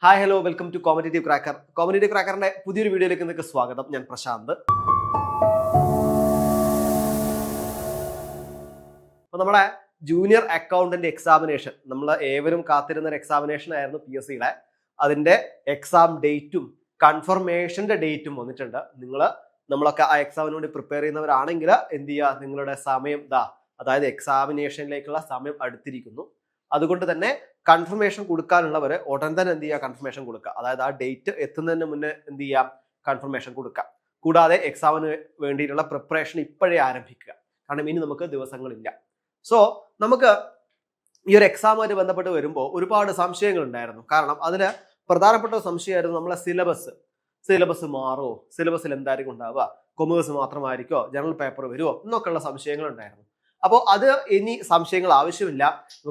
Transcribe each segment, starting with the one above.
Hi hello welcome to competitive cracker. Competitive ക്രാക്കറിന്റെ പുതിയൊരു വീഡിയോയിലേക്ക് നിങ്ങൾക്ക് സ്വാഗതം. ഞാൻ പ്രശാന്ത്. അപ്പോൾ നമ്മുടെ ജൂനിയർ അക്കൗണ്ടന്റ് എക്സാമിനേഷൻ, നമ്മൾ ഏവരും കാത്തിരുന്ന ഒരു എക്സാമിനേഷൻ ആയിരുന്നു PSCയുടെ. അതിന്റെ എക്സാം ഡേറ്റും കൺഫർമേഷന്റെ ഡേറ്റും വന്നിട്ടുണ്ട്. നമ്മളൊക്കെ ആ എക്സാമിന് വേണ്ടി പ്രിപ്പയർ ചെയ്യുന്നവരാണെങ്കിൽ എന്ത് ചെയ്യുക, നിങ്ങളുടെ സമയം അതായത് എക്സാമിനേഷനിലേക്കുള്ള സമയം അടുത്തിരിക്കുന്നു. അതുകൊണ്ട് തന്നെ കൺഫർമേഷൻ കൊടുക്കാനുള്ളവർ ഉടൻ തന്നെ എന്ത് ചെയ്യുക, കൺഫർമേഷൻ കൊടുക്കുക. അതായത് ആ ഡേറ്റ് എത്തുന്നതിന് മുന്നേ എന്ത് ചെയ്യാം, കൺഫർമേഷൻ കൊടുക്കാം. കൂടാതെ എക്സാമിന് വേണ്ടിയിട്ടുള്ള പ്രിപ്പറേഷൻ ഇപ്പോഴേ ആരംഭിക്കുക. കാരണം ഇനി നമുക്ക് ദിവസങ്ങളില്ല. സോ നമുക്ക് ഈ ഒരു എക്സാമുമായിട്ട് ബന്ധപ്പെട്ട് വരുമ്പോൾ ഒരുപാട് സംശയങ്ങൾ ഉണ്ടായിരുന്നു. കാരണം അതിന് പ്രധാനപ്പെട്ട സംശയമായിരുന്നു നമ്മളെ സിലബസ് മാറുമോ, സിലബസിൽ എന്തായിരിക്കും ഉണ്ടാവുക, കൊമേഴ്സ് മാത്രമായിരിക്കോ, ജനറൽ പേപ്പർ വരുമോ എന്നൊക്കെയുള്ള സംശയങ്ങൾ ഉണ്ടായിരുന്നു. അപ്പോൾ അത് ഇനി സംശയങ്ങൾ ആവശ്യമില്ല.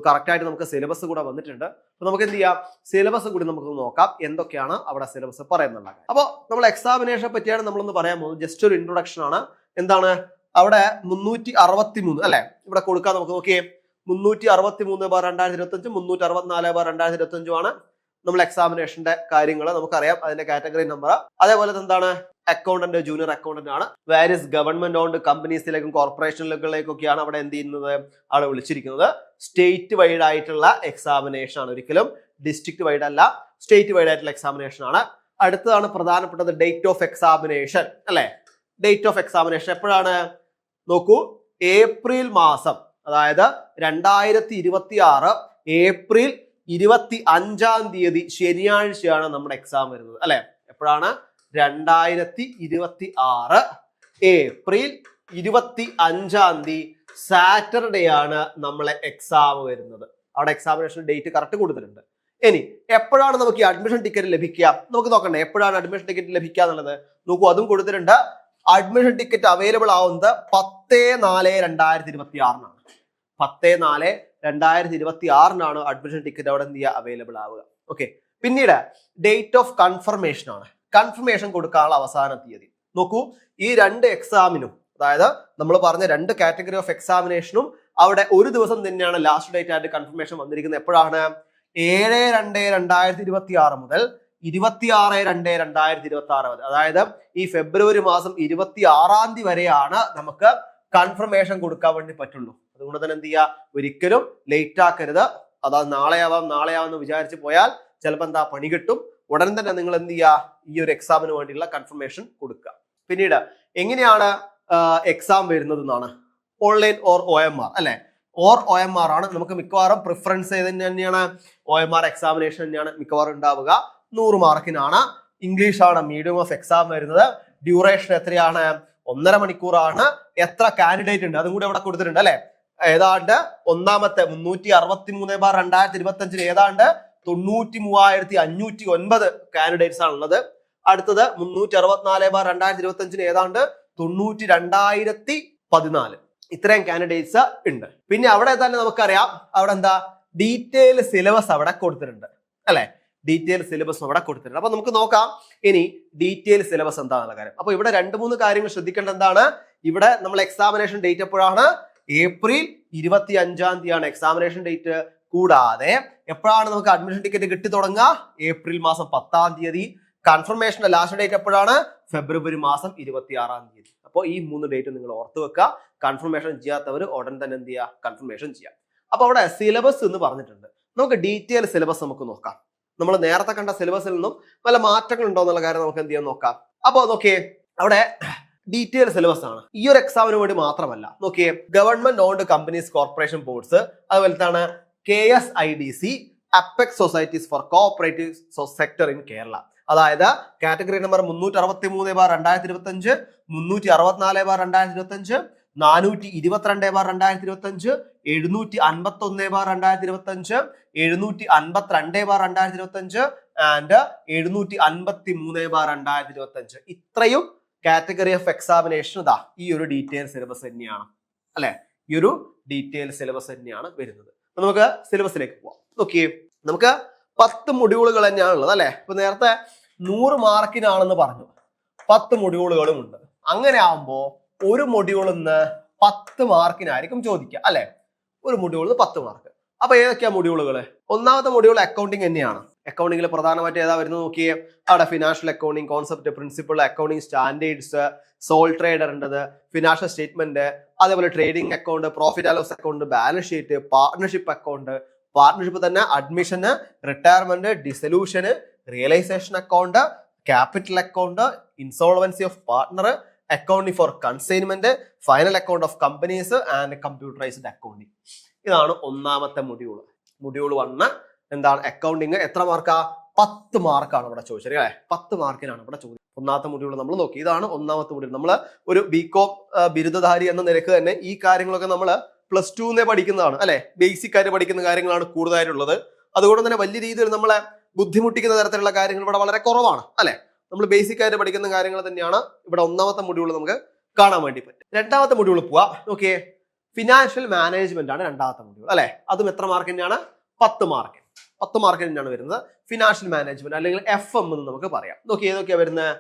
കറക്റ്റായിട്ട് നമുക്ക് സിലബസ് കൂടെ വന്നിട്ടുണ്ട്. അപ്പൊ നമുക്ക് എന്ത് ചെയ്യാം, സിലബസ് കൂടി നമുക്ക് നോക്കാം, എന്തൊക്കെയാണ് അവിടെ സിലബസ് പറയുന്നത്. അപ്പോൾ നമ്മൾ എക്സാമിനേഷനെ പറ്റിയാണ് നമ്മളൊന്ന് പറയാൻ പോകുന്നത്. ജസ്റ്റ് ഒരു ഇൻട്രൊഡക്ഷൻ ആണ്. എന്താണ് അവിടെ 363 അല്ലെ, ഇവിടെ കൊടുക്കാൻ നമുക്ക് നോക്കിയേ. 363/2025, 364/2025 നമ്മൾ എക്സാമിനേഷന്റെ കാര്യങ്ങൾ നമുക്കറിയാം. അതിന്റെ കാറ്റഗറി നമ്പർ, അതേപോലെ എന്താണ് അക്കൗണ്ടന്റ്, ജൂനിയർ അക്കൗണ്ടന്റ് ആണ്. വാരിയസ് ഗവൺമെന്റ് ഓൺഡ് കമ്പനീസിലേക്കും കോർപ്പറേഷനുകളിലേക്കൊക്കെയാണ് അവിടെ എന്ത് ചെയ്യുന്നത്, അവിടെ വിളിച്ചിരിക്കുന്നത്. സ്റ്റേറ്റ് വൈഡ് ആയിട്ടുള്ള എക്സാമിനേഷൻ ആണ്, ഒരിക്കലും ഡിസ്ട്രിക്ട് വൈഡ് അല്ല, സ്റ്റേറ്റ് വൈഡ് ആയിട്ടുള്ള എക്സാമിനേഷൻ ആണ്. അടുത്തതാണ് പ്രധാനപ്പെട്ടത് ഡേറ്റ് ഓഫ് എക്സാമിനേഷൻ അല്ലെ. ഡേറ്റ് ഓഫ് എക്സാമിനേഷൻ എപ്പോഴാണ് നോക്കൂ, ഏപ്രിൽ മാസം, അതായത് 2026 ഏപ്രിൽ 25 ശനിയാഴ്ചയാണ് നമ്മുടെ എക്സാം വരുന്നത് അല്ലെ. എപ്പോഴാണ്, 2026 ഏപ്രിൽ 25 സാറ്റർഡേ ആണ് നമ്മളെ എക്സാം വരുന്നത്. അവിടെ എക്സാമിനേഷൻ ഡേറ്റ് കറക്റ്റ് കൊടുത്തിട്ടുണ്ട്. ഇനി എപ്പോഴാണ് നമുക്ക് ഈ അഡ്മിഷൻ ടിക്കറ്റ് ലഭിക്കുക, നമുക്ക് നോക്കണ്ടേ എപ്പോഴാണ് അഡ്മിഷൻ ടിക്കറ്റ് ലഭിക്കുക എന്നുള്ളത്. നോക്കൂ, അതും കൊടുത്തിട്ടുണ്ട്. അഡ്മിഷൻ ടിക്കറ്റ് അവൈലബിൾ ആവുന്നത് 10/4/2026 10/4/2026 അഡ്മിഷൻ ടിക്കറ്റ് അവിടെ എന്ത് ചെയ്യുക, അവൈലബിൾ ആവുക. ഓക്കെ, പിന്നീട് ഡേറ്റ് ഓഫ് കൺഫർമേഷൻ ആണ്. കൺഫർമേഷൻ കൊടുക്കാനുള്ള അവസാന തീയതി. നോക്കൂ, ഈ രണ്ട് എക്സാമിനും, അതായത് നമ്മൾ പറഞ്ഞ രണ്ട് കാറ്റഗറി ഓഫ് എക്സാമിനേഷനും അവിടെ ഒരു ദിവസം തന്നെയാണ് ലാസ്റ്റ് ഡേറ്റ് ആയിട്ട് കൺഫർമേഷൻ വന്നിരിക്കുന്നത്. എപ്പോഴാണ്, 7/2/2026 മുതൽ 26/2/2026 വരെ. അതായത് ഈ ഫെബ്രുവരി മാസം 26 വരെയാണ് നമുക്ക് കൺഫർമേഷൻ കൊടുക്കാൻ വേണ്ടി പറ്റുള്ളൂ. അതുകൊണ്ട് തന്നെ എന്ത് ചെയ്യുക, ഒരിക്കലും ലേറ്റ് ആക്കരുത്. അതായത് നാളെയാവാന്ന് വിചാരിച്ച് പോയാൽ ചിലപ്പോൾ പണി കിട്ടും. ഉടൻ തന്നെ നിങ്ങൾ എന്ത് ചെയ്യുക, ഈ ഒരു എക്സാമിന് വേണ്ടിയുള്ള കൺഫർമേഷൻ കൊടുക്കുക. പിന്നീട് എങ്ങനെയാണ് എക്സാം വരുന്നത് എന്നാണ്, ഓൺലൈൻ ഓർ OMR അല്ലെ. OMR ആണ് നമുക്ക് മിക്കവാറും പ്രിഫറൻസ് ചെയ്ത് തന്നെയാണ്. OMR എക്സാമിനേഷൻ തന്നെയാണ് മിക്കവാറും ഉണ്ടാവുക. 100 മാർക്കിനാണ്. ഇംഗ്ലീഷ് ആണ് മീഡിയം ഓഫ് എക്സാം വരുന്നത്. ഡ്യൂറേഷൻ എത്രയാണ്, 1.5 മണിക്കൂറാണ്. എത്ര കാൻഡിഡേറ്റ് ഉണ്ട് അതും കൂടി അവിടെ കൊടുത്തിട്ടുണ്ട് അല്ലെ. ഏതാണ്ട് ഒന്നാമത്തെ 363/2025 ഏതാണ്ട് 93,509 കാൻഡിഡേറ്റ്സ് ആണുള്ളത്. അടുത്തത് 364/2025 ഏതാണ്ട് 92,014. ഇത്രയും കാൻഡിഡേറ്റ്സ് ഉണ്ട്. പിന്നെ അവിടെ തന്നെ നമുക്കറിയാം, അവിടെ ഡീറ്റെയിൽ സിലബസ് അവിടെ കൊടുത്തിട്ടുണ്ട് അല്ലെ. ഡീറ്റെയിൽ സിലബസ് അവിടെ കൊടുത്തിട്ടുണ്ട്. അപ്പൊ നമുക്ക് നോക്കാം ഇനി ഡീറ്റെയിൽ സിലബസ് എന്താണെന്നുള്ള കാര്യം. അപ്പൊ ഇവിടെ 2-3 കാര്യങ്ങൾ ശ്രദ്ധിക്കേണ്ട. എന്താണ്, ഇവിടെ നമ്മൾ എക്സാമിനേഷൻ ഡേറ്റ് എപ്പോഴാണ്, ഏപ്രിൽ 25 എക്സാമിനേഷൻ ഡേറ്റ്. കൂടാതെ എപ്പോഴാണ് നമുക്ക് അഡ്മിഷൻ ടിക്കറ്റ് കിട്ടി തുടങ്ങുക, ഏപ്രിൽ മാസം 10 കൺഫർമേഷന്റെ ലാസ്റ്റ് ഡേറ്റ് എപ്പോഴാണ്, ഫെബ്രുവരി മാസം 26. അപ്പോൾ ഈ 3 ഡേറ്റ് നിങ്ങൾ ഓർത്ത് വെക്കുക. കൺഫർമേഷൻ ചെയ്യാത്തവർ ഉടൻ തന്നെ എന്ത് ചെയ്യുക, കൺഫർമേഷൻ ചെയ്യാം. അപ്പൊ അവിടെ സിലബസ് എന്ന് പറഞ്ഞിട്ടുണ്ട്. നമുക്ക് ഡീറ്റെയിൽ സിലബസ് നമുക്ക് നോക്കാം. നമ്മൾ നേരത്തെ കണ്ട സിലബസിൽ നിന്നും വല്ല മാറ്റങ്ങൾ ഉണ്ടോ എന്നുള്ള കാര്യം നമുക്ക് എന്ത് ചെയ്യാൻ നോക്കാം. അപ്പോൾ നോക്കിയേ, അവിടെ ഡീറ്റെയിൽ സിലബസ് ആണ്. ഈ ഒരു എക്സാമിന് വേണ്ടി മാത്രമല്ല. നോക്കിയേ, government owned companies corporation boards, അതുപോലെ KSIDC, apex societies for cooperative sector in Kerala. അതായത് കാറ്റഗറി നമ്പർ 363/2025, 364/2025, 422/2025, 751/2025, 752/2025 ആൻഡ് 753/2025. ഇത്രയും കാറ്റഗറി ഓഫ് എക്സാമിനേഷൻ ഈ ഒരു ഡീറ്റെയിൽ സിലബസ് തന്നെയാണ് അല്ലെ. ഈ ഒരു ഡീറ്റെയിൽ സിലബസ് തന്നെയാണ് വരുന്നത്. നമുക്ക് സിലബസിലേക്ക് പോവാം. നോക്കിയേ, നമുക്ക് 10 മൊഡ്യൂളുകൾ തന്നെയാണ് ഉള്ളത് അല്ലെ. ഇപ്പൊ നേരത്തെ 100 മാർക്കിനാണെന്ന് പറഞ്ഞു, 10 മൊഡ്യൂളുകളും ഉണ്ട്. അങ്ങനെ ആവുമ്പോ ഒരു മൊഡ്യൂളിൽ നിന്ന് 10 മാർക്കിനായിരിക്കും ചോദിക്കുക അല്ലെ. ഒരു മൊഡ്യൂളിൽ 10 മാർക്ക്. അപ്പൊ ഏതൊക്കെയാ മൊഡ്യൂളുകൾ? ഒന്നാമത്തെ മൊഡ്യൂൾ അക്കൗണ്ടിങ് തന്നെയാണ്. അക്കൗണ്ടിങ്ങിൽ പ്രധാനമായിട്ട് ഏതാ വരുന്നത് നോക്കിയേ. അവിടെ financial accounting concept, principle, accounting standards, sole trader ഉണ്ടത്, ഫിനാൻഷ്യൽ സ്റ്റേറ്റ്മെന്റ്, അതേപോലെ trading account, profit and loss account, balance sheet, partnership account, partnership തന്നെ അഡ്മിഷന്, റിട്ടയർമെന്റ്, ഡിസൊല്യൂഷന്, realisation account, capital account, insolvency of partner, accounting for consignment, final account of companies and computerised accounting. ഇതാണ് ഒന്നാമത്തെ module. Module 1 എന്താണ് accounting. എത്ര മാർക്കാ? 10 മാർക്കാണ് ഇവിടെ ചോദിച്ചത് അല്ലേ? 10 മാർക്കിനാണ് ഇവിടെ ചോദ്യം. ഒന്നാമത്തെ മൊഡ്യൂൾ നമ്മൾ നോക്കി. ഇതാണ് ഒന്നാമത്തെ മൊഡ്യൂൾ. നമ്മൾ ഒരു ബികോം ബിരുദധാരി എന്ന നിലക്ക് തന്നെ ഈ കാര്യങ്ങളൊക്കെ നമ്മൾ +2 പഠിക്കുന്നതാണ് അല്ലെ. ബേസിക് ആയിട്ട് പഠിക്കുന്ന കാര്യങ്ങളാണ് കൂടുതലായിട്ടുള്ളത്. അതുകൊണ്ട് തന്നെ വലിയ രീതിയിൽ നമ്മളെ ബുദ്ധിമുട്ടിക്കുന്ന തരത്തിലുള്ള കാര്യങ്ങൾ ഇവിടെ വളരെ കുറവാണ് അല്ലെ. നമ്മൾ ബേസിക് ആയിട്ട് പഠിക്കുന്ന കാര്യങ്ങൾ തന്നെയാണ് ഇവിടെ ഒന്നാമത്തെ മൊഡ്യൂൾ നമുക്ക് കാണാൻ വേണ്ടി പറ്റും. രണ്ടാമത്തെ മൊഡ്യൂൾ പോവാ. ഓക്കെ, ഫിനാൻഷ്യൽ മാനേജ്മെന്റ് ആണ് രണ്ടാമത്തെ മൊഡ്യൂൾ അല്ലെ. അതും എത്ര മാർക്കിന്റെയാണ്? 10 മാർക്ക്. 10 മാർക്കിന് തന്നെയാണ് വരുന്നത് ഫിനാൻഷ്യൽ മാനേജ്മെന്റ്, അല്ലെങ്കിൽ FM എന്ന് നമുക്ക് പറയാം. നോക്കി ഏതൊക്കെയാ വരുന്നത്?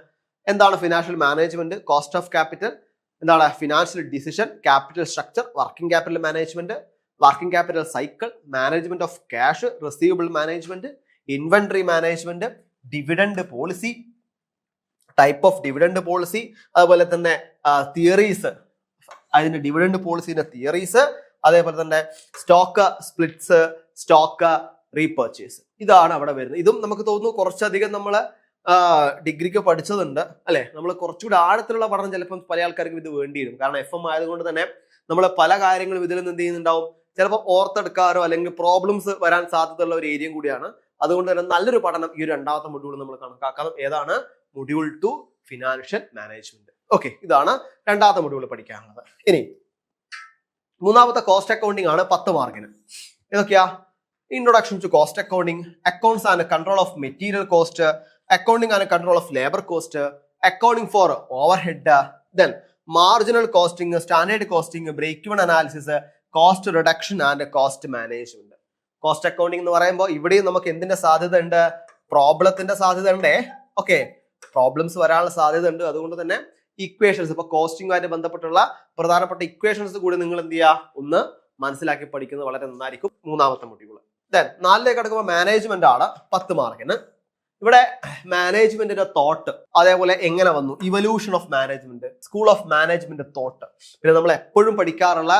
എന്താണ് financial management? Cost of capital, എന്താണ് financial decision, capital structure, working capital management, working capital cycle, management of cash, receivable management, inventory management, dividend policy, type of dividend policy, അതുപോലെ തന്നെ തിയറീസ്, അതിന്റെ ഡിവിഡൻഡ് പോളിസിന്റെ തിയറീസ്, അതേപോലെ തന്നെ stock splits, stock repurchase. ഇതാണ് അവിടെ വരുന്നത്. ഇതും നമുക്ക് തോന്നുന്നു കുറച്ചധികം നമ്മള് ഡിഗ്രിക്ക് പഠിച്ചതുണ്ട് അല്ലെ. നമ്മൾ കുറച്ചുകൂടി ആഴത്തിലുള്ള പഠനം ചിലപ്പോൾ പല ആൾക്കാർക്കും ഇത് വേണ്ടി വരും. കാരണം FM ആയതുകൊണ്ട് തന്നെ നമ്മൾ പല കാര്യങ്ങളും ഇതിൽ നിന്ന് എന്ത് ചെയ്യുന്നുണ്ടാവും, ചിലപ്പോൾ ഓർത്തെടുക്കാറോ അല്ലെങ്കിൽ പ്രോബ്ലംസ് വരാൻ സാധ്യതയുള്ള ഒരു ഏരിയയും കൂടിയാണ്. അതുകൊണ്ട് തന്നെ നല്ലൊരു പഠനം ഈ ഒരു രണ്ടാമത്തെ മൊഡ്യൂൾ നമ്മൾ കണക്കാക്കാം. ഏതാണ്? Module 2 financial management. ഓക്കെ, ഇതാണ് രണ്ടാമത്തെ മൊഡ്യൂൾ പഠിക്കാനുള്ളത്. ഇനി മൂന്നാമത്തെ കോസ്റ്റ് അക്കൗണ്ടിങ് ആണ് 10 മാർക്കിന്. ഏതൊക്കെയാ? Introduction to cost accounting, accounts and control of material cost, accounting and control of labour cost, accounting for overhead, then marginal costing, standard costing, break even analysis, cost reduction and cost management. Cost accounting എന്ന് പറയുമ്പോൾ ഇവിടെയും നമുക്ക് എന്തിന്റെ സാധ്യത ഉണ്ട്? പ്രോബ്ലത്തിന്റെ സാധ്യത ഉണ്ടേ. Okay, problems വരാനുള്ള സാധ്യത ഉണ്ട്. അതുകൊണ്ട് തന്നെ ഇക്വേഷൻസ്, ഇപ്പൊ കോസ്റ്റിംഗുമായിട്ട് ബന്ധപ്പെട്ടുള്ള പ്രധാനപ്പെട്ട ഇക്വേഷൻസ് കൂടി നിങ്ങൾ എന്ത് ചെയ്യുക, ഒന്ന് മനസ്സിലാക്കി പഠിക്കുന്നത് വളരെ നന്നായിരിക്കും. മൂന്നാമത്തെ മൊഡ്യൂൾ. ദെൻ 4ലേക്ക് കടക്കുമ്പോൾ മാനേജ്മെന്റ് ആണ് 10 മാർക്കിന്. ഇവിടെ മാനേജ്മെന്റിന്റെ തോട്ട്, അതേപോലെ എങ്ങനെ വന്നു, evolution of management, school of management thought, പിന്നെ നമ്മൾ എപ്പോഴും പഠിക്കാറുള്ള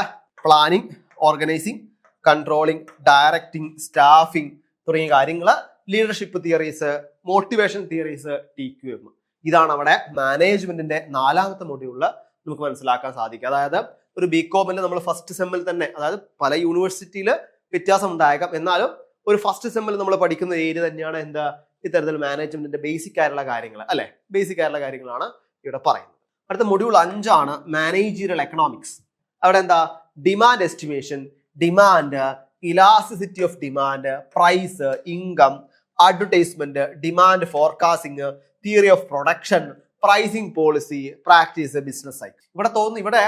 planning, organising, controlling, directing, staffing തുടങ്ങിയ കാര്യങ്ങൾ, leadership theories, motivation theories, TQM. ഇതാണ് അവിടെ മാനേജ്മെന്റിന്റെ 4ാമത്തെ മൊഡ്യൂളിൽ നമുക്ക് മനസ്സിലാക്കാൻ സാധിക്കുക. അതായത് ഒരു ബികോമിൽ നമ്മൾ ഫസ്റ്റ് സെമ്മിൽ തന്നെ, അതായത് പല യൂണിവേഴ്സിറ്റിയിൽ വ്യത്യാസം ഉണ്ടായേക്കാം, എന്നാലും ഒരു ഫസ്റ്റ് സെമ്മിൽ നമ്മൾ പഠിക്കുന്ന ഏരിയ തന്നെയാണ് എന്താ, ഇത്തരത്തിൽ മാനേജ്മെന്റിന്റെ ബേസിക് ആയിട്ടുള്ള കാര്യങ്ങൾ അല്ലെ. ബേസിക് ആയിട്ടുള്ള കാര്യങ്ങളാണ് ഇവിടെ പറയുന്നത്. അടുത്ത മൊഡ്യൂൾ 5 ആണ് മാനേജീരിയൽ എക്കണോമിക്സ്. അവിടെ എന്താ? Demand estimation, demand, elasticity of demand, price, income, advertisement, demand forecasting, theory of production, pricing policy, practice, business cycle. ഇവിടെ തോന്നുന്നു ഇവിടെ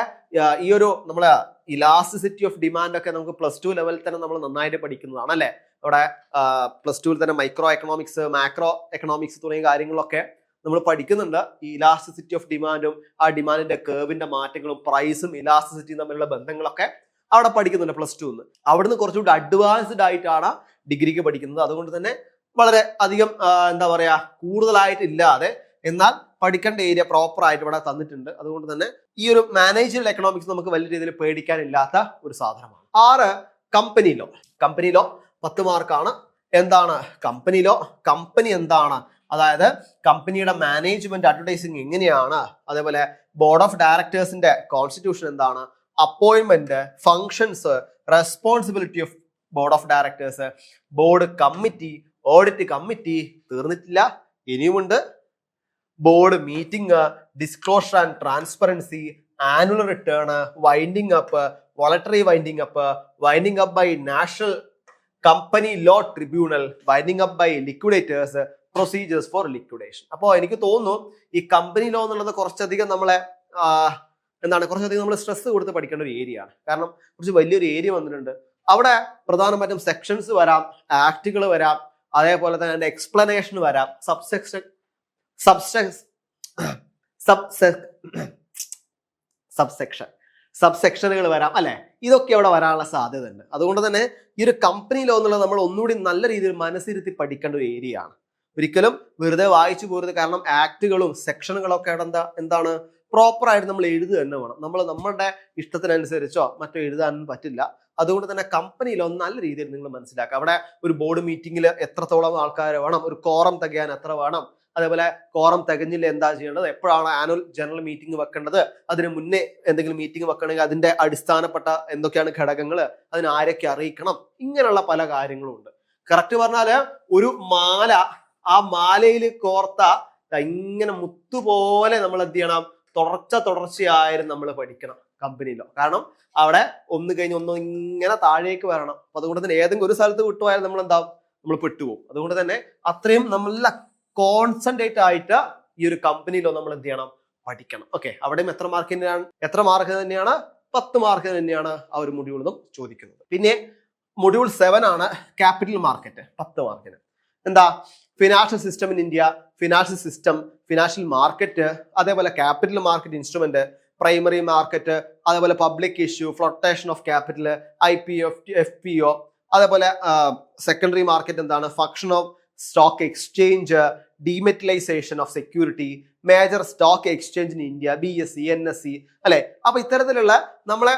ഈ ഒരു നമ്മളെ ഇലാസ്റ്റിസിറ്റി ഓഫ് ഡിമാൻഡ് ഒക്കെ നമുക്ക് +2 ലെവലിൽ തന്നെ നമ്മൾ നന്നായിട്ട് പഠിക്കുന്നതാണ് അല്ലെ. ഇവിടെ +2 തന്നെ മൈക്രോ എക്കണോമിക്സ്, മാക്രോ എക്കണോമിക്സ് തുടങ്ങിയ കാര്യങ്ങളൊക്കെ നമ്മൾ പഠിക്കുന്നുണ്ട്. ഈ ഇലാസ്റ്റിസിറ്റി ഓഫ് ഡിമാൻഡും ആ ഡിമാൻഡിന്റെ കേർവിന്റെ മാറ്റങ്ങളും പ്രൈസും ഇലാസ്റ്റിസിറ്റിയും തമ്മിലുള്ള ബന്ധങ്ങളൊക്കെ അവിടെ പഠിക്കുന്നുണ്ട് +2. അവിടുന്ന് കുറച്ചുകൂടി അഡ്വാൻസ്ഡ് ആയിട്ടാണ് ഡിഗ്രിക്ക് പഠിക്കുന്നത്. അതുകൊണ്ട് തന്നെ വളരെ അധികം എന്താ പറയാ, കൂടുതലായിട്ടില്ലാതെ എന്നാൽ പഠിക്കേണ്ട ഏരിയ പ്രോപ്പർ ആയിട്ട് ഇവിടെ തന്നിട്ടുണ്ട്. അതുകൊണ്ട് തന്നെ ഈ ഒരു മാനേജറിയൽ എക്കണോമിക്സ് നമുക്ക് വലിയ രീതിയിൽ പേടിക്കാനില്ലാത്ത ഒരു സാധനമാണ്. 6 കമ്പനി ലോ. കമ്പനി ലോ 10 മാർക്കാണ്. എന്താണ് കമ്പനി ലോ? കമ്പനി എന്താണ്, അതായത് കമ്പനിയുടെ മാനേജ്മെന്റ്, അഡ്വർടൈസിങ് എങ്ങനെയാണ്, അതേപോലെ ബോർഡ് ഓഫ് ഡയറക്ടേഴ്സിന്റെ കോൺസ്റ്റിറ്റ്യൂഷൻ എന്താണ്, appointment, functions, responsibility of board of directors, board committee, audit committee, തീർന്നിട്ടില്ല, ഇനിയുമുണ്ട്. Board meeting, disclosure and transparency, annual return, winding up, voluntary winding up, winding up by national company law tribunal, winding up by liquidators, procedures for liquidation. അപ്പോൾ എനിക്ക് തോന്നുന്നു ഈ company law എന്നുള്ളത് കുറച്ചധികം നമ്മളെ കുറച്ചധികം നമ്മൾ സ്ട്രെസ് കൊടുത്ത് പഠിക്കേണ്ട ഒരു ഏരിയ ആണ്. കാരണം കുറച്ച് വലിയൊരു ഏരിയ വന്നിട്ടുണ്ട്. അവിടെ പ്രധാനമായിട്ടും സെക്ഷൻസ് വരാം, ആക്ടുകൾ വരാം, അതേപോലെ തന്നെ അതിന്റെ എക്സ്പ്ലനേഷൻ വരാം, സബ്സെക്ഷൻ സബ് സെക്ഷനുകൾ വരാം അല്ലെ, ഇതൊക്കെ അവിടെ വരാനുള്ള സാധ്യത ഉണ്ട്. അതുകൊണ്ട് തന്നെ ഈ ഒരു കമ്പനി ലോ എന്നുള്ളത് നമ്മൾ ഒന്നുകൂടി നല്ല രീതിയിൽ മനസ്സിരുത്തി പഠിക്കേണ്ട ഒരു ഏരിയ ആണ്. ഒരിക്കലും വെറുതെ വായിച്ചു പോരുത്. കാരണം ആക്ടുകളും സെക്ഷനുകളും ഒക്കെ അവിടെ എന്താണ് പ്രോപ്പർ ആയിട്ട് നമ്മൾ എഴുതുക തന്നെ വേണം. നമ്മൾ നമ്മളുടെ ഇഷ്ടത്തിനനുസരിച്ചോ മറ്റോ എഴുതാനൊന്നും പറ്റില്ല. അതുകൊണ്ട് തന്നെ കമ്പനി ലോ നല്ല രീതിയിൽ നിങ്ങൾ മനസ്സിലാക്കുക. അവിടെ ഒരു ബോർഡ് മീറ്റിംഗിൽ എത്രത്തോളം ആൾക്കാർ വേണം, ഒരു കോറം തികയാൻ എത്ര വേണം, അതേപോലെ കോറം തികഞ്ഞില്ല എന്താ ചെയ്യേണ്ടത്, എപ്പോഴാണ് ആനുവൽ ജനറൽ മീറ്റിംഗ് വെക്കേണ്ടത്, അതിന് മുന്നേ എന്തെങ്കിലും മീറ്റിംഗ് വെക്കണമെങ്കിൽ അതിന്റെ അടിസ്ഥാനപ്പെട്ട എന്തൊക്കെയാണ് ഘടകങ്ങൾ, അതിന് ആരൊക്കെ അറിയിക്കണം, ഇങ്ങനെയുള്ള പല കാര്യങ്ങളും ഉണ്ട്. കറക്റ്റ് പറഞ്ഞാല് ഒരു മാല, ആ മാലയിൽ കോർത്ത ഇങ്ങനെ മുത്തുപോലെ നമ്മൾ എന്ത് ചെയ്യണം, തുടർച്ചയായിരുന്നു നമ്മൾ പഠിക്കണം കമ്പനിയിലോ. കാരണം അവിടെ ഒന്ന് കഴിഞ്ഞ് ഒന്ന് ഇങ്ങനെ താഴേക്ക് വരണം. അപ്പൊ അതുകൊണ്ട് തന്നെ ഏതെങ്കിലും ഒരു സ്ഥലത്ത് വിട്ടുപോയാൽ നമ്മൾ എന്താവും, നമ്മൾ പെട്ടുപോകും. അതുകൊണ്ട് തന്നെ അത്രയും നല്ല കോൺസെൻട്രേറ്റ് ആയിട്ട് ഈ ഒരു കമ്പനിയിലോ നമ്മൾ എന്ത് ചെയ്യണം, പഠിക്കണം. ഓക്കെ, അവിടെയും എത്ര മാർക്ക് തന്നെയാണ് 10 മാർക്ക് തന്നെയാണ് ആ ഒരു മൊഡ്യൂളിൽ നിന്നും ചോദിക്കുന്നത്. പിന്നെ മൊഡ്യൂൾ 7 ആണ് ക്യാപിറ്റൽ മാർക്കറ്റ്. 10 മാർക്കിന് എന്താ, financial system in India, financial system, financial market, അതേപോലെ capital market instrument, primary market, അതേപോലെ public issue, flotation of capital, IPO, FPO, അതേപോലെ സെക്കൻഡറി മാർക്കറ്റ് എന്താണ്, function of stock exchange, dematerialisation of security, major stock exchange in India, BSE, NSE അല്ലെ. അപ്പൊ ഇത്തരത്തിലുള്ള നമ്മളെ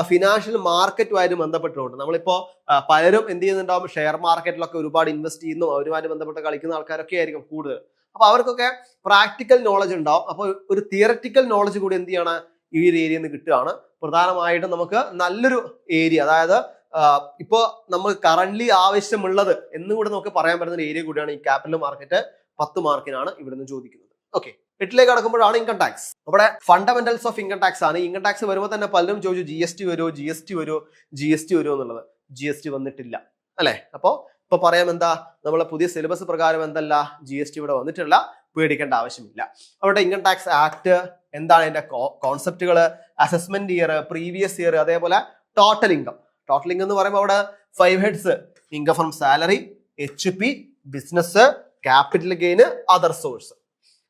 financial മാർക്കറ്റുമായിട്ട് ബന്ധപ്പെട്ടുകൊണ്ട് നമ്മളിപ്പോ പലരും എന്ത് ചെയ്യുന്നുണ്ടാവും, ഷെയർ മാർക്കറ്റിലൊക്കെ ഒരുപാട് ഇൻവെസ്റ്റ് ചെയ്യുന്നു, അവരുമായിട്ട് ബന്ധപ്പെട്ട് കളിക്കുന്ന ആൾക്കാരൊക്കെ ആയിരിക്കും കൂടുതൽ. അപ്പൊ അവർക്കൊക്കെ പ്രാക്ടിക്കൽ നോളജ് ഉണ്ടാവും. അപ്പൊ ഒരു തിയററ്റിക്കൽ നോളജ് കൂടി എന്ത് ചെയ്യാണ്, ഈ ഒരു ഏരിയയിൽ നിന്ന് കിട്ടുകയാണ്. പ്രധാനമായിട്ടും നമുക്ക് നല്ലൊരു ഏരിയ, അതായത് ഇപ്പോ നമുക്ക് കറന്റ്ലി ആവശ്യമുള്ളത് എന്നുകൂടെ നമുക്ക് പറയാൻ പറ്റുന്ന ഏരിയ കൂടിയാണ് ഈ ക്യാപിറ്റൽ മാർക്കറ്റ്. 10 മാർക്കിനാണ് ഇവിടുന്ന് ചോദിക്കുന്നത്. ഓക്കെ, 8ലേക്ക് കടക്കുമ്പോഴാണ് ഇൻകം ടാക്സ്. അവിടെ ഫണ്ടമെന്റൽസ് ഓഫ് ഇൻകം ടാക്സ് ആണ്. ഇൻകം ടാക്സ് വരുമ്പോൾ തന്നെ പലരും ചോദിച്ചു GST വരുമോ എന്നുള്ളത്. GST വന്നിട്ടില്ല അല്ലെ. അപ്പോ ഇപ്പൊ പറയാം എന്താ, നമ്മളെ പുതിയ സിലബസ് പ്രകാരം എന്തല്ല, GST ഇവിടെ വന്നിട്ടില്ല, പേടിക്കേണ്ട ആവശ്യമില്ല. അവിടെ ഇൻകം ടാക്സ് ആക്ട് എന്താണ്, അതിന്റെ കോൺസെപ്റ്റുകൾ, അസസ്മെന്റ് ഇയർ, പ്രീവിയസ് ഇയർ, അതേപോലെ ടോട്ടൽ ഇൻകം. ടോട്ടൽ ഇൻകം എന്ന് പറയുമ്പോൾ അവിടെ 5 heads: income from salary, HP, business, capital gain, other source.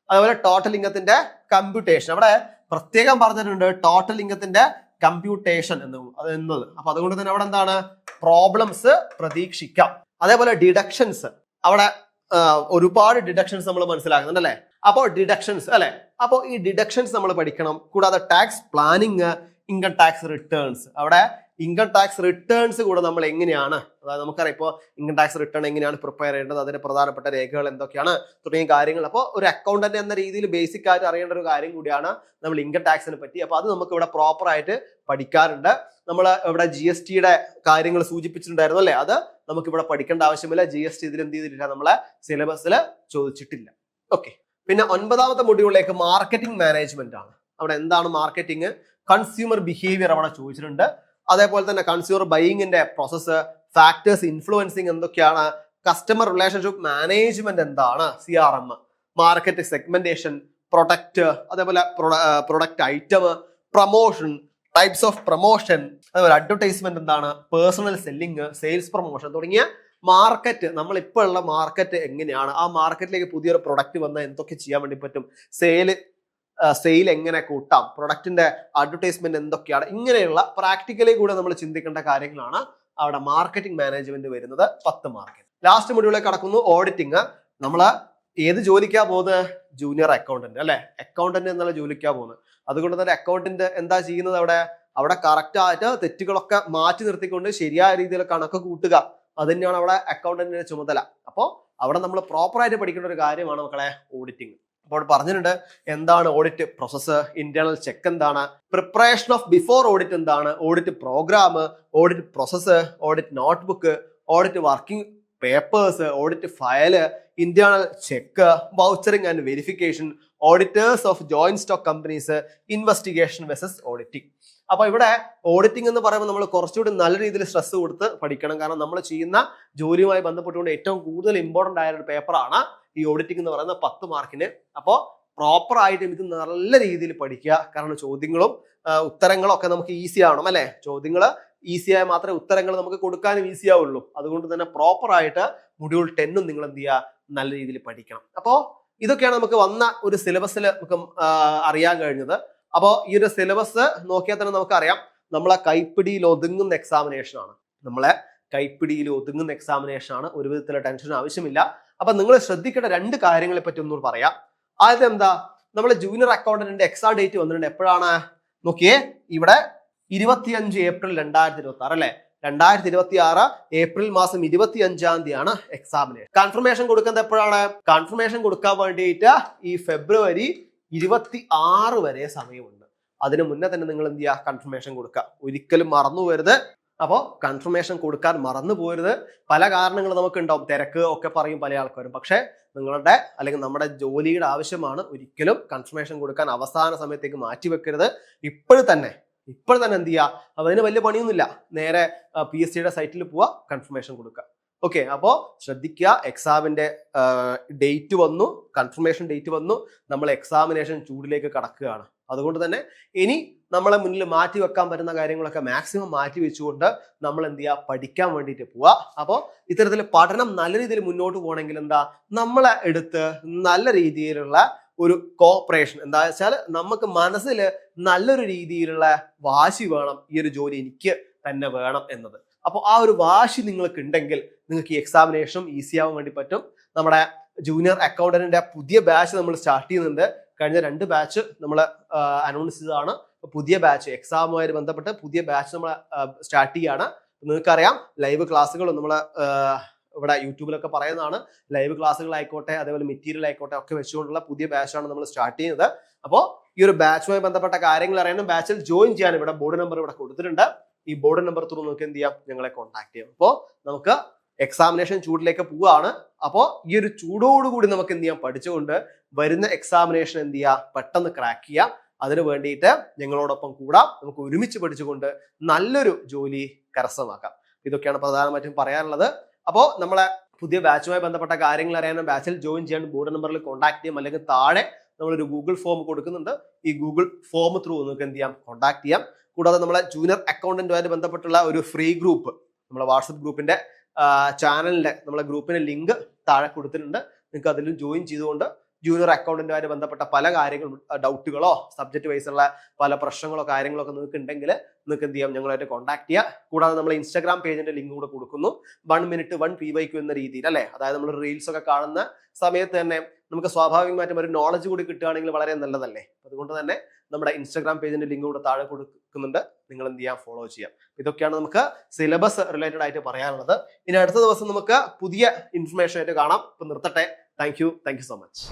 അതുപോലെ ടോട്ടൽ ഇൻകത്തിന്റെ കമ്പ്യൂട്ടേഷൻ അവിടെ പ്രത്യേകം പറഞ്ഞിട്ടുണ്ട്, ടോട്ടൽ ഇൻകത്തിന്റെ കമ്പ്യൂട്ടേഷൻ എന്നത്. അപ്പൊ അതുകൊണ്ട് തന്നെ അവിടെ എന്താണ്, പ്രോബ്ലംസ് പ്രതീക്ഷിക്കാം. അതേപോലെ ഡിഡക്ഷൻസ്, അവിടെ ഒരുപാട് ഡിഡക്ഷൻസ് നമ്മൾ മനസ്സിലാക്കുന്നുണ്ട് അല്ലെ. അപ്പോൾ ഡിഡക്ഷൻസ് അല്ലെ, അപ്പോൾ ഈ ഡിഡക്ഷൻസ് നമ്മൾ പഠിക്കണം. കൂടാതെ tax planning, income tax returns. അവിടെ ഇൻകം ടാക്സ് റിട്ടേൺസ് കൂടെ നമ്മൾ എങ്ങനെയാണ്, അതായത് നമുക്കറിയാം ഇപ്പോൾ ഇൻകം ടാക്സ് റിട്ടേൺ എങ്ങനെയാണ് പ്രിപ്പയർ ചെയ്യേണ്ടത്, അതിന്റെ പ്രധാനപ്പെട്ട രേഖകൾ എന്തൊക്കെയാണ് തുടങ്ങിയ കാര്യങ്ങൾ. അപ്പോൾ ഒരു അക്കൗണ്ടന്റ് എന്ന രീതിയിൽ ബേസിക് ആയിട്ട് അറിയേണ്ട ഒരു കാര്യം കൂടിയാണ് നമ്മൾ ഇൻകം ടാക്സിനെ പറ്റി. അപ്പൊ അത് നമുക്ക് ഇവിടെ പ്രോപ്പർ ആയിട്ട് പഠിക്കാറുണ്ട്. നമ്മൾ ഇവിടെ GSTയുടെ കാര്യങ്ങൾ സൂചിപ്പിച്ചിട്ടുണ്ടായിരുന്നു അല്ലെ, അത് നമുക്ക് ഇവിടെ പഠിക്കേണ്ട ആവശ്യമില്ല. GST ഇതിൽ എന്ത് ചെയ്തിട്ടില്ല, നമ്മളെ സിലബസിൽ ചോദിച്ചിട്ടില്ല. ഓക്കെ, പിന്നെ 9ാമത്തെ മൊഡ്യൂളിലേക്ക് മാർക്കറ്റിംഗ് മാനേജ്മെന്റ് ആണ്. അവിടെ എന്താണ് മാർക്കറ്റിംഗ്, കൺസ്യൂമർ ബിഹേവിയർ അവിടെ ചോദിച്ചിട്ടുണ്ട്. അതേപോലെ തന്നെ കൺസ്യൂമർ ബൈയിങ്ങിന്റെ പ്രോസസ്സ്, ഫാക്ടേഴ്സ് ഇൻഫ്ലുവൻസിങ് എന്തൊക്കെയാണ്, കസ്റ്റമർ റിലേഷൻഷിപ്പ് മാനേജ്മെന്റ് എന്താണ്, CRM, മാർക്കറ്റ് സെഗ്മെന്റേഷൻ, പ്രൊഡക്റ്റ്, അതേപോലെ product item, promotion, types of promotion, അതേപോലെ അഡ്വർടൈസ്മെന്റ് എന്താണ്, പേഴ്സണൽ സെല്ലിംഗ്, സെയിൽസ് പ്രൊമോഷൻ തുടങ്ങിയ മാർക്കറ്റ്, നമ്മൾ ഇപ്പോൾ ഉള്ള മാർക്കറ്റ് എങ്ങനെയാണ്, ആ മാർക്കറ്റിലേക്ക് പുതിയൊരു പ്രൊഡക്റ്റ് വന്നാൽ എന്തൊക്കെ ചെയ്യാൻ വേണ്ടി പറ്റും, സെയിൽ എങ്ങനെ കൂട്ടാം, പ്രൊഡക്റ്റിന്റെ അഡ്വർടൈസ്മെന്റ് എന്തൊക്കെയാണ്, ഇങ്ങനെയുള്ള പ്രാക്ടിക്കലി കൂടെ നമ്മൾ ചിന്തിക്കേണ്ട കാര്യങ്ങളാണ് അവിടെ മാർക്കറ്റിംഗ് മാനേജ്മെന്റ് വരുന്നത് 10 മാർക്കിന്. ലാസ്റ്റ് മൊഡ്യൂളിലേക്ക് കടക്കുന്നു, ഓഡിറ്റിംഗ്. നമ്മൾ ഏത് ജോലിക്കാ പോകുന്നത്, ജൂനിയർ അക്കൗണ്ടന്റ് അല്ലെ, അക്കൗണ്ടന്റ് എന്നുള്ള ജോലിക്കാ പോകുന്നത്. അതുകൊണ്ട് തന്നെ അക്കൗണ്ടന്റ് എന്താ ചെയ്യുന്നത്, അവിടെ കറക്റ്റ് ആയിട്ട് തെറ്റുകളൊക്കെ മാറ്റി നിർത്തിക്കൊണ്ട് ശരിയായ രീതിയിൽ കണക്ക് കൂട്ടുക, അത് തന്നെയാണ് അവിടെ അക്കൗണ്ടന്റിന്റെ ചുമതല. അപ്പോൾ അവിടെ നമ്മൾ പ്രോപ്പർ ആയിട്ട് പഠിക്കേണ്ട ഒരു കാര്യമാണ് മക്കളെ ഓഡിറ്റിംഗ്. അപ്പോൾ പറഞ്ഞിട്ടുണ്ട് എന്താണ് ഓഡിറ്റ് പ്രോസസ്സ്, ഇന്റേണൽ ചെക്ക് എന്താണ്, പ്രിപ്പറേഷൻ ഓഫ് ബിഫോർ ഓഡിറ്റ് എന്താണ്, audit programme, audit process, audit notebook, audit working papers, audit file, internal check, vouching and verification, auditors of joint stock companies, investigation versus auditing. അപ്പൊ ഇവിടെ auditing എന്ന് പറയുമ്പോൾ നമ്മൾ കുറച്ചുകൂടി നല്ല രീതിയിൽ സ്ട്രെസ് കൊടുത്ത് പഠിക്കണം. കാരണം നമ്മൾ ചെയ്യുന്ന ജോലിയുമായി ബന്ധപ്പെട്ടുകൊണ്ട് ഏറ്റവും കൂടുതൽ ഇമ്പോർട്ടന്റ് ആയ ഒരു പേപ്പറാണ് ഈ ഓഡിറ്റിംഗ് എന്ന് പറയുന്ന 10 മാർക്കിന്. അപ്പോൾ പ്രോപ്പർ ആയിട്ട് ഇത് നല്ല രീതിയിൽ പഠിക്കുക. കാരണം ചോദ്യങ്ങളും ഉത്തരങ്ങളും ഒക്കെ നമുക്ക് ഈസി ആവണം അല്ലെ. ചോദ്യങ്ങൾ ഈസി ആയാൽ മാത്രമേ ഉത്തരങ്ങൾ നമുക്ക് കൊടുക്കാനും ഈസി ആവുള്ളൂ. അതുകൊണ്ട് തന്നെ പ്രോപ്പർ ആയിട്ട് മൊഡ്യൂൾ 10 നിങ്ങൾ എന്ത് ചെയ്യുക, നല്ല രീതിയിൽ പഠിക്കണം. അപ്പോൾ ഇതൊക്കെയാണ് നമുക്ക് വന്ന ഒരു സിലബസിൽ നമുക്ക് അറിയാൻ കഴിഞ്ഞത്. അപ്പോൾ ഈ ഒരു സിലബസ് നോക്കിയാൽ തന്നെ നമുക്കറിയാം നമ്മളെ കൈപ്പിടിയിൽ ഒതുങ്ങുന്ന എക്സാമിനേഷൻ ആണ്. നമ്മളെ കൈപ്പിടിയിൽ ഒതുങ്ങുന്ന എക്സാമിനേഷൻ ആണ്. ഒരു വിധത്തിലുള്ള ടെൻഷൻ ആവശ്യമില്ല. അപ്പൊ നിങ്ങൾ ശ്രദ്ധിക്കേണ്ട 2 കാര്യങ്ങളെ പറ്റി ഒന്നും പറയാം. ആദ്യം എന്താ, നമ്മളെ ജൂനിയർ അക്കൗണ്ടന്റിന്റെ എക്സാം ഡേറ്റ് വന്നിട്ടുണ്ട്. എപ്പോഴാണ് നോക്കിയേ, ഇവിടെ 25 ഏപ്രിൽ 2026 അല്ലെ. 2026 ഏപ്രിൽ മാസം 25-ാം തീയതിയാണ് എക്സാമിനേഷൻ. കൺഫർമേഷൻ കൊടുക്കുന്നത് എപ്പോഴാണ്? കൺഫർമേഷൻ കൊടുക്കാൻ വേണ്ടിയിട്ട് ഈ ഫെബ്രുവരി 26 വരെ സമയമുണ്ട്. അതിന് മുന്നേ തന്നെ നിങ്ങൾ എന്ത് ചെയ്യുക, കൺഫർമേഷൻ കൊടുക്കുക. ഒരിക്കലും മറന്നു പോരുത്. അപ്പോൾ കൺഫർമേഷൻ കൊടുക്കാൻ മറന്നു പോരുത്. പല കാരണങ്ങൾ നമുക്ക് ഉണ്ടാവും, തിരക്ക് ഒക്കെ പറയും പല ആൾക്കാരും. പക്ഷെ നിങ്ങളുടെ അല്ലെങ്കിൽ നമ്മുടെ ജോലിയുടെ ആവശ്യമാണ്. ഒരിക്കലും കൺഫർമേഷൻ കൊടുക്കാൻ അവസാന സമയത്തേക്ക് മാറ്റി വെക്കരുത്. ഇപ്പോൾ തന്നെ എന്ത് ചെയ്യുക, അതിന് വലിയ പണിയൊന്നുമില്ല. നേരെ PSCയുടെ സൈറ്റിൽ പോവുക, കൺഫർമേഷൻ കൊടുക്കുക. ഓക്കെ, അപ്പോൾ ശ്രദ്ധിക്കുക. എക്സാമിന്റെ ഡേറ്റ് വന്നു, കൺഫർമേഷൻ ഡേറ്റ് വന്നു, നമ്മൾ എക്സാമിനേഷൻ ചൂടിലേക്ക് കടക്കുകയാണ്. അതുകൊണ്ട് തന്നെ ഇനി നമ്മളെ മുന്നിൽ മാറ്റി വെക്കാൻ പറ്റുന്ന കാര്യങ്ങളൊക്കെ മാക്സിമം മാറ്റി വെച്ചുകൊണ്ട് നമ്മൾ എന്ത് ചെയ്യുക, പഠിക്കാൻ വേണ്ടിയിട്ട് പോവുക. അപ്പോൾ ഇത്തരത്തിൽ പഠനം നല്ല രീതിയിൽ മുന്നോട്ട് പോകണമെങ്കിൽ എന്താ, നമ്മളെ എടുത്ത് നല്ല രീതിയിലുള്ള ഒരു കോപ്പറേഷൻ, എന്താ വെച്ചാൽ നമുക്ക് മനസ്സിൽ നല്ലൊരു രീതിയിലുള്ള വാശി വേണം. ഈ ഒരു ജോലി എനിക്ക് തന്നെ വേണം എന്നത്. അപ്പോൾ ആ ഒരു വാശി നിങ്ങൾക്ക് ഉണ്ടെങ്കിൽ നിങ്ങൾക്ക് ഈ എക്സാമിനേഷൻ ഈസി ആവാൻ വേണ്ടി പറ്റും. നമ്മുടെ ജൂനിയർ അക്കൗണ്ടന്റിന്റെ പുതിയ ബാച്ച് നമ്മൾ സ്റ്റാർട്ട് ചെയ്യുന്നുണ്ട്. കഴിഞ്ഞ 2 ബാച്ച് നമ്മൾ അനൗൺസ് ചെയ്തതാണ്. പുതിയ ബാച്ച് എക്സാമുമായി ബന്ധപ്പെട്ട് പുതിയ ബാച്ച് നമ്മൾ സ്റ്റാർട്ട് ചെയ്യാണ്. നിങ്ങൾക്കറിയാം ലൈവ് ക്ലാസ്സുകളും നമ്മൾ ഇവിടെ യൂട്യൂബിലൊക്കെ പറയുന്നതാണ്. ലൈവ് ക്ലാസ്സുകളായിക്കോട്ടെ, അതേപോലെ മെറ്റീരിയൽ ആയിക്കോട്ടെ ഒക്കെ വെച്ചുകൊണ്ടുള്ള പുതിയ ബാച്ചാണ് നമ്മൾ സ്റ്റാർട്ട് ചെയ്യുന്നത്. അപ്പോൾ ഈ ഒരു ബാച്ചുമായി ബന്ധപ്പെട്ട കാര്യങ്ങൾ അറിയാനും ബാച്ചിൽ ജോയിൻ ചെയ്യാൻ ഇവിടെ ബോർഡ് നമ്പർ ഇവിടെ കൊടുത്തിട്ടുണ്ട്. ഈ ബോർഡ് നമ്പർ ത്രൂ നിങ്ങൾക്ക് എന്ത് ചെയ്യാം, ഞങ്ങളെ കോൺടാക്ട് ചെയ്യാം. അപ്പോൾ നമുക്ക് എക്സാമിനേഷൻ ചൂടിലേക്ക് പോവുകയാണ്. അപ്പോൾ ഈ ഒരു ചൂടോടുകൂടി നമുക്ക് എന്ത് ചെയ്യാം, പഠിച്ചുകൊണ്ട് വരുന്ന എക്സാമിനേഷൻ എന്ത് ചെയ്യുക, പെട്ടെന്ന് ക്രാക്ക് ചെയ്യുക. അതിനു വേണ്ടിയിട്ട് ഞങ്ങളോടൊപ്പം കൂടാം. നമുക്ക് ഒരുമിച്ച് പഠിച്ചുകൊണ്ട് നല്ലൊരു ജോലി കരസ്ഥമാക്കാം. ഇതൊക്കെയാണ് പ്രധാനമായിട്ടും പറയാനുള്ളത്. അപ്പോൾ നമ്മളെ പുതിയ ബാച്ചുമായി ബന്ധപ്പെട്ട കാര്യങ്ങൾ അറിയാനും ബാച്ചിൽ ജോയിൻ ചെയ്യാൻ ബോർഡ് നമ്പറിൽ കോൺടാക്ട് ചെയ്യാം. അല്ലെങ്കിൽ താഴെ നമ്മളൊരു ഗൂഗിൾ ഫോം കൊടുക്കുന്നുണ്ട്. ഈ ഗൂഗിൾ ഫോം ത്രൂ നിങ്ങൾക്ക് എന്ത് ചെയ്യാം, കോൺടാക്ട് ചെയ്യാം. കൂടാതെ നമ്മളെ ജൂനിയർ അക്കൗണ്ടന്റുമായിട്ട് ബന്ധപ്പെട്ടുള്ള ഒരു ഫ്രീ ഗ്രൂപ്പ്, നമ്മളെ വാട്സപ്പ് ഗ്രൂപ്പിന്റെ ചാനലിന്റെ നമ്മളെ ഗ്രൂപ്പിന്റെ ലിങ്ക് താഴെ കൊടുത്തിട്ടുണ്ട്. നിങ്ങൾക്ക് അതിലും ജോയിൻ ചെയ്തുകൊണ്ട് ജൂനിയർ അക്കൗണ്ടന്റുമായിട്ട് ബന്ധപ്പെട്ട പല കാര്യങ്ങളും, ഡൗട്ടുകളോ സബ്ജക്ട് വൈസ് ഉള്ള പല പ്രശ്നങ്ങളോ കാര്യങ്ങളൊക്കെ നിങ്ങൾക്ക് ഉണ്ടെങ്കിൽ നിങ്ങൾക്ക് എന്ത് ചെയ്യാം, ഞങ്ങളായിട്ട് കോൺടാക്ട് ചെയ്യുക. കൂടാതെ നമ്മൾ ഇൻസ്റ്റാഗ്രാം പേജിന്റെ ലിങ്ക് കൂടെ കൊടുക്കുന്നു. 1 minute 1 PYQ എന്ന രീതിയിൽ അല്ലെ. അതായത് നമ്മൾ റീൽസ് ഒക്കെ കാണുന്ന സമയത്ത് തന്നെ നമുക്ക് സ്വാഭാവികമായിട്ടും ഒരു നോളജ് കൂടി കിട്ടുകയാണെങ്കിൽ വളരെ നല്ലതല്ലേ. അതുകൊണ്ട് തന്നെ നമ്മുടെ ഇൻസ്റ്റാഗ്രാം പേജിന്റെ ലിങ്ക് കൂടെ താഴെ കൊടുക്കുന്നുണ്ട്. നിങ്ങൾ എന്ത് ചെയ്യാം, ഫോളോ ചെയ്യാം. ഇതൊക്കെയാണ് നമുക്ക് സിലബസ് റിലേറ്റഡ് ആയിട്ട് പറയാനുള്ളത്. ഇനി അടുത്ത ദിവസം നമുക്ക് പുതിയ ഇൻഫർമേഷൻ ആയിട്ട് കാണാം. ഇപ്പൊ നിർത്തട്ടെ. Thank you so much.